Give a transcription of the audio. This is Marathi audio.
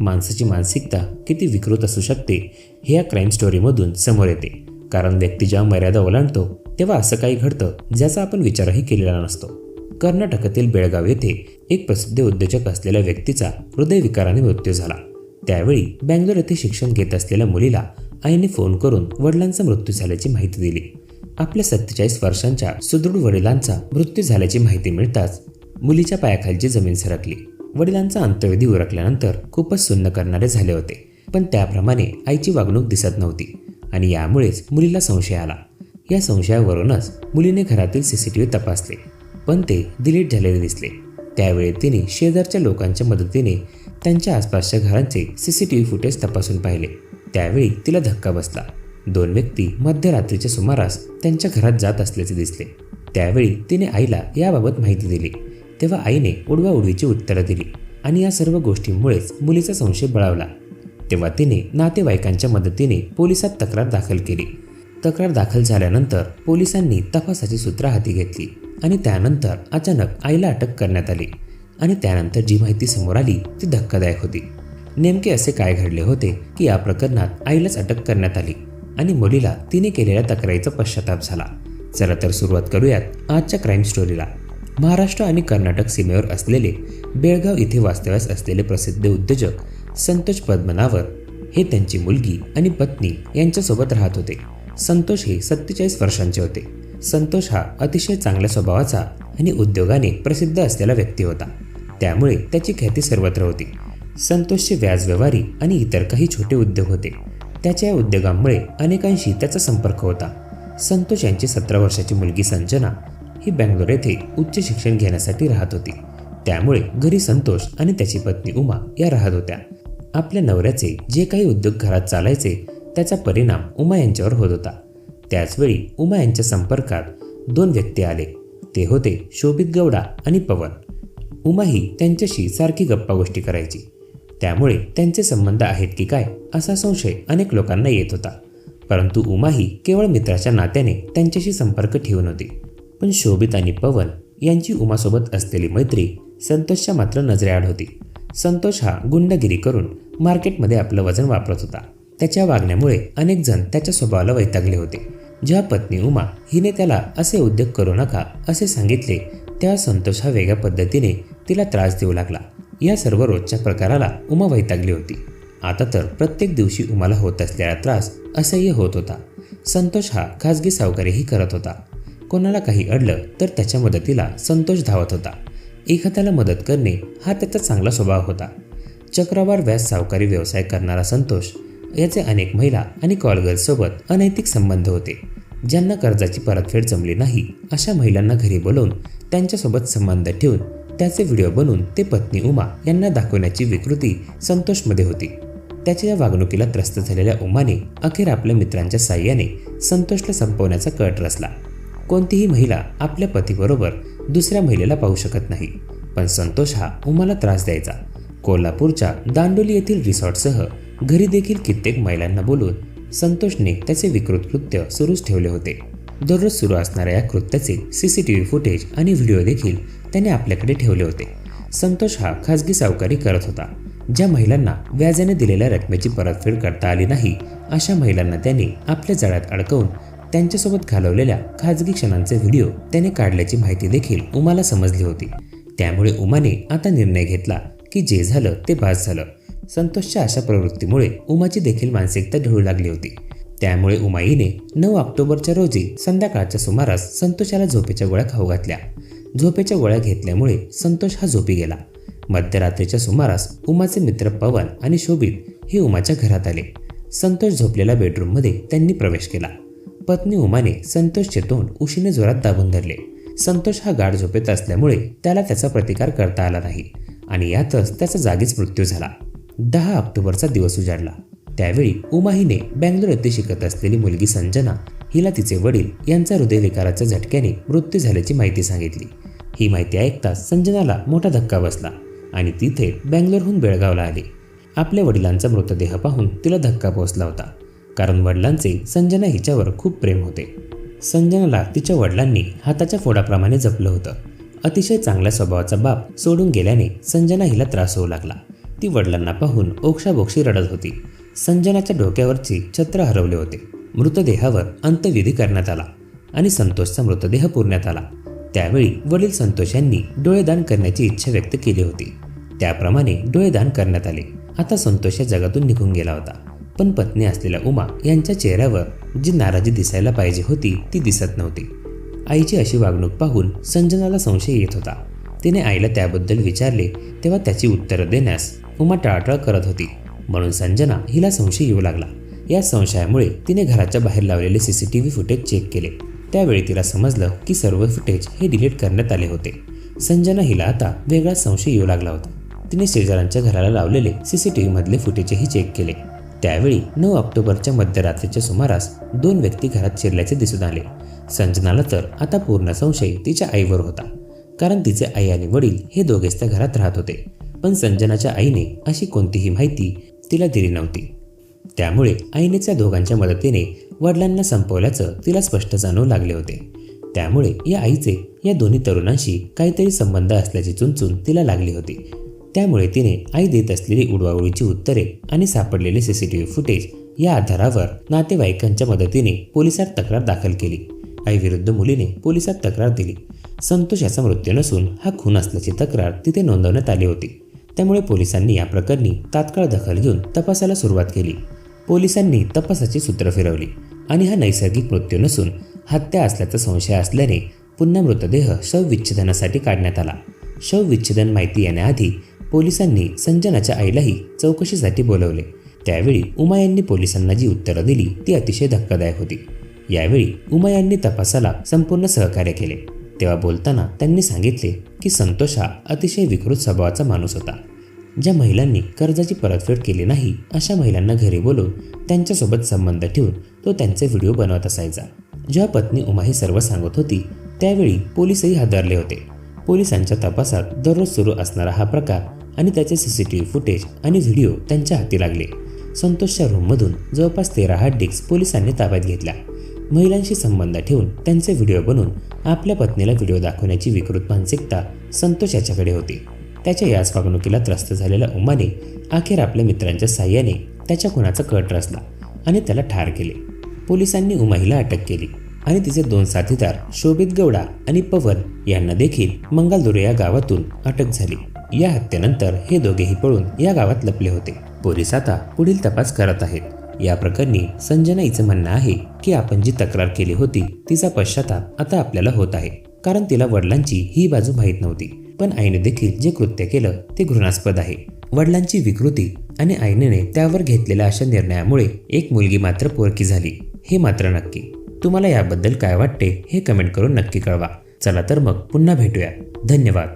माणसाची मानसिकता किती विकृत असू शकते हे या क्राईम स्टोरीमधून समोर येते. कारण व्यक्ती जेव्हा मर्यादा ओलांडतो तेव्हा असं काही घडतं ज्याचा आपण विचारही केलेला नसतो. कर्नाटकातील बेळगाव येथे एक प्रसिद्ध उद्योजक असलेल्या व्यक्तीचा हृदयविकाराने मृत्यू झाला. त्यावेळी बँगलोर येथे शिक्षण घेत असलेल्या मुलीला आईने फोन करून वडिलांचा मृत्यू झाल्याची माहिती दिली. आपल्या 47 वर्षांच्या सुदृढ वडिलांचा मृत्यू झाल्याची माहिती मिळताच मुलीच्या पायाखालची जमीन सरकली. वडिलांचा अंत्यविधी उरकल्यानंतर खूपच सुन्न करणारे झाले होते, पण त्याप्रमाणे आईची वागणूक दिसत नव्हती आणि यामुळेच मुलीला संशय आला. या संशयावरूनच मुलीने घरातील CCTV तपासले, पण ते डिलीट झालेले दिसले. त्यावेळी तिने शेजारच्या लोकांच्या मदतीने त्यांच्या आसपासच्या घरांचे CCTV फुटेज तपासून पाहिले. त्यावेळी तिला धक्का बसला. 2 व्यक्ती मध्यरात्रीच्या सुमारास त्यांच्या घरात जात असल्याचे दिसले. त्यावेळी तिने आईला याबाबत माहिती दिली. तेव्हा आईने उडवाउडवीची उत्तरं दिली आणि या सर्व गोष्टींमुळेच मुलीचा संशय बळावला. तेव्हा तिने नातेवाईकांच्या मदतीने पोलिसात तक्रार दाखल केली. तक्रार दाखल झाल्यानंतर पोलिसांनी तपासाची सूत्र हाती घेतली आणि त्यानंतर अचानक आईला अटक करण्यात आली. आणि त्यानंतर जी माहिती समोर आली ती धक्कादायक होती. नेमके असे काय घडले होते की या प्रकरणात आईलाच अटक करण्यात आली आणि मुलीला तिने केलेल्या तक्रारीचा पश्चाताप झाला. चला तर सुरुवात करूयात आजच्या क्राईम स्टोरीला. महाराष्ट्र आणि कर्नाटक सीमेवर असलेले बेळगाव इथे वास्तव्यास असलेले प्रसिद्ध उद्योजक संतोष पद्मनावर हे त्यांची मुलगी आणि पत्नी यांच्यासोबत राहत होते. संतोष हे 47 वर्षांचे होते. संतोष हा अतिशय चांगल्या स्वभावाचा आणि उद्योगाने प्रसिद्ध असलेला व्यक्ती होता. त्यामुळे त्याची ख्याती सर्वत्र होती. संतोषचे व्याजव्यवहारी आणि इतर काही छोटे उद्योग होते. त्याच्या या उद्योगांमुळे अनेकांशी त्याचा संपर्क होता. संतोष यांची 17 वर्षाची मुलगी संजना ही बँगलोर येथे उच्च शिक्षण घेण्यासाठी राहत होती. त्यामुळे घरी संतोष आणि त्याची पत्नी उमा या राहत होत्या. आपल्या नवऱ्याचे जे काही उद्योग घरात चालायचे त्याचा परिणाम उमा यांच्यावर होत होता. त्याचवेळी उमा यांच्या संपर्कात 2 व्यक्ती आले. ते होते शोभित गौडा आणि पवन. उमा ही त्यांच्याशी सारखी गप्पा गोष्टी करायची. त्यामुळे त्यांचे संबंध आहेत की काय असा संशय अनेक लोकांना येत होता. परंतु उमा ही केवळ मित्राच्या नात्याने त्यांच्याशी संपर्क ठेवून होती. पण शोभित आणि पवन यांची उमासोबत असलेली मैत्री संतोषच्या मात्र नजरेआड होती. संतोष हा गुंडगिरी करून मार्केटमध्ये आपलं वजन वापरत होता. त्याच्या वागण्यामुळे अनेक जण त्याच्या स्वभावाला वैतागले होते. जेव्हा पत्नी उमा हिने त्याला असे उद्योग करू नका असे सांगितले तेव्हा संतोष हा वेगळ्या पद्धतीने तिला त्रास देऊ लागला. या सर्व रोजच्या प्रकाराला उमा वैतागली होती. आता तर प्रत्येक दिवशी उमाला होत असलेला त्रास असह्य होत होता. संतोष हा खाजगी सावकारीही करत होता. कोणाला काही अडलं तर त्याच्या मदतीला संतोष धावत होता. एखाद्याला मदत करणे हा त्याचा चांगला स्वभाव होता. चक्रवाढ व्याज सावकारी व्यवसाय करणारा संतोष याचे अनेक महिला आणि कॉलगर्ल्ससोबत अनैतिक संबंध होते. ज्यांना कर्जाची परतफेड जमली नाही अशा महिलांना घरी बोलवून त्यांच्यासोबत संबंध ठेवून त्याचे व्हिडिओ बनवून ते पत्नी उमा यांना दाखवण्याची विकृती संतोषमध्ये होती. त्याच्या या वागणुकीला त्रस्त झालेल्या उमाने अखेर आपल्या मित्रांच्या साह्याने संतोषला संपवण्याचा कट रचला. कोणतीही महिला आपल्या पतीबरोबर दुसऱ्या महिलेला पाहू शकत नाही, पण संतोष हा उमाला त्रास द्यायचा. कोल्हापूरच्या दांडोली येथील रिसॉर्टसह घरी देखील कित्येक महिलांना बोलून संतोषने त्याचे विकृत कृत्य सुरूच ठेवले होते. दररोज सुरू असणाऱ्या या कृत्याचे CCTV फुटेज आणि व्हिडिओ देखील त्याने आपल्याकडे ठेवले होते. संतोष हा खाजगी सावकारी करत होता. ज्या महिलांना व्याजाने दिलेल्या रकमेची परतफेड करता आली नाही अशा महिलांना त्याने आपल्या जाळ्यात अडकवून त्यांच्यासोबत घालवलेल्या खाजगी क्षणांचे व्हिडिओ त्याने काढल्याची माहिती देखील उमाला समजली होती. त्यामुळे उमाने आता निर्णय घेतला की जे झालं ते बास झालं. संतोषच्या अशा प्रवृत्तीमुळे उमाची देखील मानसिकता ढळू लागली होती. त्यामुळे उमाईने 9 ऑक्टोबरच्या रोजी संध्याकाळच्या सुमारास संतोषाला झोपेच्या गोळ्या खाऊ घातल्या. झोपेच्या गोळ्या घेतल्यामुळे संतोष हा झोपी गेला. मध्यरात्रीच्या सुमारास उमाचे मित्र पवन आणि शोभित हे उमाच्या घरात आले. संतोष झोपलेल्या बेडरूममध्ये त्यांनी प्रवेश केला. पत्नी उमाने संतोषचे तोंड उशीने जोरात दाबून धरले. संतोष हा गाढ झोपेत असल्यामुळे त्याला त्याचा प्रतिकार करता आला नाही आणि यातच त्याचा जागीच मृत्यू झाला. 10 ऑक्टोबरचा दिवस उजाडला. त्यावेळी उमा हिने बँगलोर येथे शिकत असलेली मुलगी संजना हिला तिचे वडील यांचा हृदयविकाराच्या झटक्याने मृत्यू झाल्याची माहिती सांगितली. ही माहिती ऐकताच संजनाला मोठा धक्का बसला आणि ती थेट बँगलोरहून बेळगावला आली. आपल्या वडिलांचा मृतदेह पाहून तिला धक्का पोहोचला होता, कारण वडिलांचे संजना हिच्यावर खूप प्रेम होते. संजनाला तिच्या वडिलांनी हाताच्या फोडाप्रमाणे जपलं होतं. अतिशय चांगल्या स्वभावाचा बाप सोडून गेल्याने संजना हिला त्रास होऊ लागला. ती वडिलांना पाहून ओक्साबोक्शी रडत होती. संजनाच्या डोक्यावरचे छत्र हरवले होते. मृतदेहावर अंत्यविधी करण्यात आला आणि संतोषचा मृतदेह पुरण्यात आला. त्यावेळी वडील संतोष यांनी डोळेदान करण्याची इच्छा व्यक्त केली होती. त्याप्रमाणे डोळेदान करण्यात आले. आता संतोष या जगातून निघून गेला होता, पण पत्नी असलेल्या उमा यांच्या चेहऱ्यावर जी नाराजी दिसायला पाहिजे होती ती दिसत नव्हती. आईची अशी वागणूक पाहून संजनाला संशय येत होता. तिने आईला त्याबद्दल विचारले तेव्हा त्याची उत्तरं देण्यास उमा टाळाटाळ करत होती. म्हणून संजना हिला संशय येऊ लागला. या संशयामुळे तिने घराच्या बाहेर लावलेले CCTV फुटेज चेक केले. त्यावेळी तिला समजलं की सर्व फुटेज हे डिलीट करण्यात आले होते. संजना हिला आता वेगळा संशय येऊ लागला होता. तिने शेजाऱ्यांच्या घराला लावलेले CCTV मधले फुटेजही चेक केले. त्यावेळी 9 ऑक्टोबरच्या मध्यरात्रीच्या सुमारास 2 व्यक्ती घरात शिरल्याचे दिसून आले. संजनाला तर आता पूर्ण संशय तिच्या आईवर होता, कारण तिचे आई आणि वडील हे दोघेच त्या घरात राहत होते. पण संजनाच्या आईने अशी कोणतीही माहिती तिला दिली नव्हती. त्यामुळे आईने त्या दोघांच्या मदतीने वडिलांना संपवल्याचं तिला स्पष्ट जाणवू लागले होते. त्यामुळे या आईचे या दोन्ही तरुणांशी काहीतरी संबंध असल्याची चुनचुन तिला लागली होती. त्यामुळे तिने आई देत असलेली उडवाउडवीची उत्तरे आणि सापडलेले CCTV फुटेज या आधारावर नातेवाईकांच्या मदतीने पोलिसात तक्रार दाखल केली. आई विरुद्ध मुलीने पोलिसात तक्रार दिली. संतोष याचा मृत्यू नसून हा खून असल्याची तक्रार तिथे नोंदवण्यात आली होती. त्यामुळे पोलिसांनी या प्रकरणी तात्काळ दखल घेऊन तपासाला सुरुवात केली. पोलिसांनी तपासाची सूत्र फिरवली आणि हा नैसर्गिक मृत्यू नसून हत्या असल्याचा संशय असल्याने पुन्हा मृतदेह शवविच्छेदनासाठी काढण्यात आला. शवविच्छेदन माहिती येण्याआधी पोलिसांनी संजनाच्या आईलाही चौकशीसाठी बोलवले. त्यावेळी उमा यांनी पोलिसांना जी उत्तरं दिली ती अतिशय धक्कादायक होती. यावेळी उमा यांनी तपासाला संपूर्ण सहकार्य केले. तेव्हा बोलताना त्यांनी सांगितले की संतोष हा अतिशय विकृत स्वभावाचा माणूस होता. ज्या महिलांनी कर्जाची परतफेड केली नाही अशा महिलांना घरी बोलवून त्यांच्यासोबत संबंध ठेवून तो त्यांचे व्हिडिओ बनवत असायचा. जेव्हा पत्नी उमा हे सर्व सांगत होती त्यावेळी पोलीसही हादरले होते. पोलिसांच्या तपासात दररोज सुरू असणारा हा प्रकार आणि त्याचे CCTV फुटेज आणि व्हिडिओ त्यांच्या हाती लागले. संतोषच्या रूममधून जवळपास 13 हार्ड डिस्क पोलिसांनी ताब्यात घेतल्या. महिलांशी संबंध ठेवून त्यांचे व्हिडिओ बनवून आपल्या पत्नीला व्हिडिओ दाखवण्याची विकृत मानसिकता संतोष याच्याकडे होती. त्याच्या याच वागणुकीला त्रस्त झालेल्या उमाने अखेर आपल्या मित्रांच्या साह्याने त्याच्या खुनाचा कट रचला आणि त्याला ठार केले. पोलिसांनी उमाईला अटक केली आणि तिचे 2 साथीदार शोभित गौडा आणि पवन यांना देखील मंगलदुरे या गावातून अटक झाली. या हत्येनंतर हे दोघेही पळून या गावात लपले होते. पोलीस आता पुढील तपास करत आहेत. या प्रकरणी संजना हिचं म्हणणं आहे की आपण जी तक्रार केली होती तिचा पश्चाताप आता आपल्याला होत आहे, कारण तिला वडिलांची ही बाजू माहीत नव्हती. पण आईने देखील जे कृत्य केलं ते घृणास्पद आहे. वडिलांची विकृती आणि आईने त्यावर घेतलेल्या अशा निर्णयामुळे एक मुलगी मात्र पोरकी झाली, हे मात्र नक्की. तुम्हाला याबद्दल काय वाटते हे कमेंट करून नक्की कळवा. चला तर मग पुन्हा भेटूया. धन्यवाद.